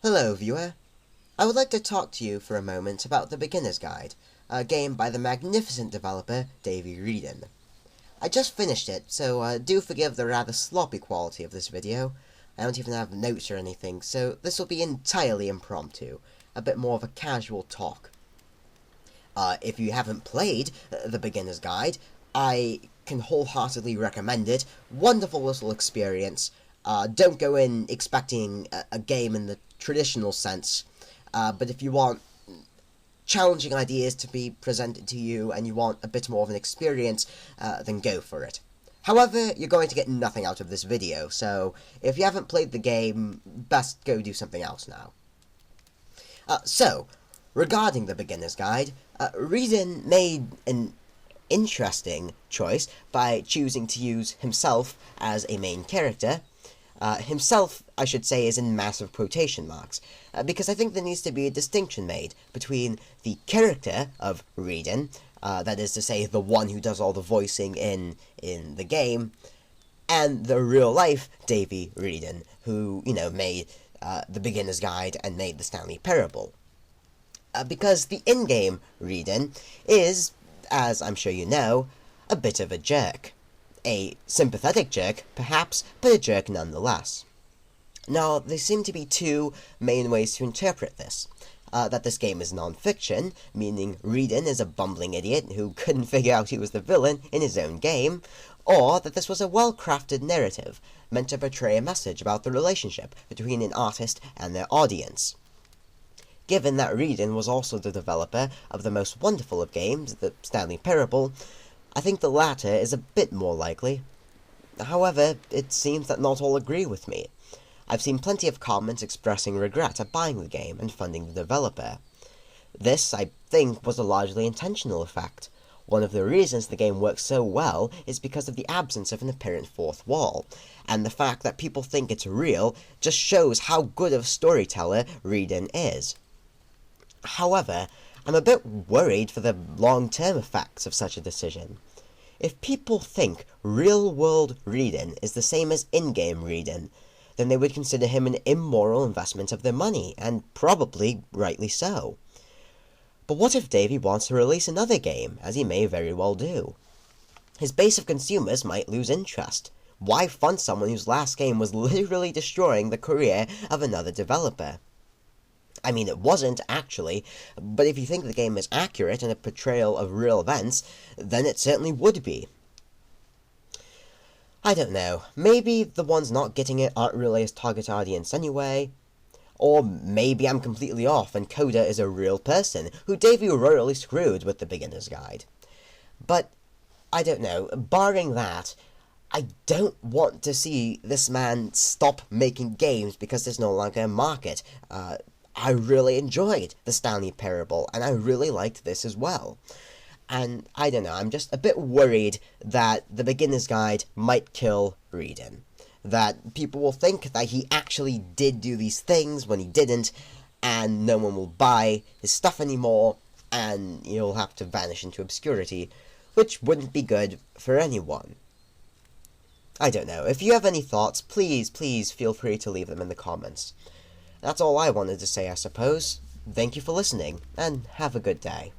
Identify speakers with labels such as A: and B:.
A: Hello, viewer. I would like to talk to you for a moment about The Beginner's Guide, a game by the magnificent developer Davey Wreden. I just finished it, so do forgive the rather sloppy quality of this video. I don't even have notes or anything, so this will be entirely impromptu, a bit more of a casual talk. If you haven't played The Beginner's Guide, I can wholeheartedly recommend it. Wonderful little experience. Don't go in expecting a game in the traditional sense, but if you want challenging ideas to be presented to you and you want a bit more of an experience, then go for it. However, you're going to get nothing out of this video, so if you haven't played the game, best go do something else now. So, regarding the Beginner's Guide, Wreden made an interesting choice by choosing to use himself as a main character. Himself, I should say, is in massive quotation marks, because I think there needs to be a distinction made between the character of Wreden, that is to say, the one who does all the voicing in the game, and the real-life Davey Wreden, who, made The Beginner's Guide and made the Stanley Parable. Because the in-game Wreden is, as I'm sure you know, a bit of a jerk. A sympathetic jerk, perhaps, but a jerk nonetheless. Now, there seem to be two main ways to interpret this. That this game is non-fiction, meaning Wreden is a bumbling idiot who couldn't figure out he was the villain in his own game, or that this was a well-crafted narrative, meant to portray a message about the relationship between an artist and their audience. Given that Wreden was also the developer of the most wonderful of games, the Stanley Parable, I think the latter is a bit more likely. However, it seems that not all agree with me. I've seen plenty of comments expressing regret at buying the game and funding the developer. This, I think, was a largely intentional effect. One of the reasons the game works so well is because of the absence of an apparent fourth wall, and the fact that people think it's real just shows how good of a storyteller Wreden is. However, I'm a bit worried for the long-term effects of such a decision. If people think real-world Wreden is the same as in-game Wreden, then they would consider him an immoral investment of their money, and probably rightly so. But what if Davey wants to release another game, as he may very well do? His base of consumers might lose interest. Why fund someone whose last game was literally destroying the career of another developer? I mean, it wasn't, actually, but if you think the game is accurate in a portrayal of real events, then it certainly would be. I don't know, maybe the ones not getting it aren't really his target audience anyway, or maybe I'm completely off and Coda is a real person who Davey royally screwed with the Beginner's Guide. But, I don't know, barring that, I don't want to see this man stop making games because there's no longer a market. I really enjoyed the Stanley Parable, and I really liked this as well. And, I don't know, I'm just a bit worried that the Beginner's Guide might kill Wreden. That people will think that he actually did do these things when he didn't, and no one will buy his stuff anymore, and he'll have to vanish into obscurity, which wouldn't be good for anyone. I don't know, if you have any thoughts, please feel free to leave them in the comments. That's all I wanted to say, I suppose. Thank you for listening, and have a good day.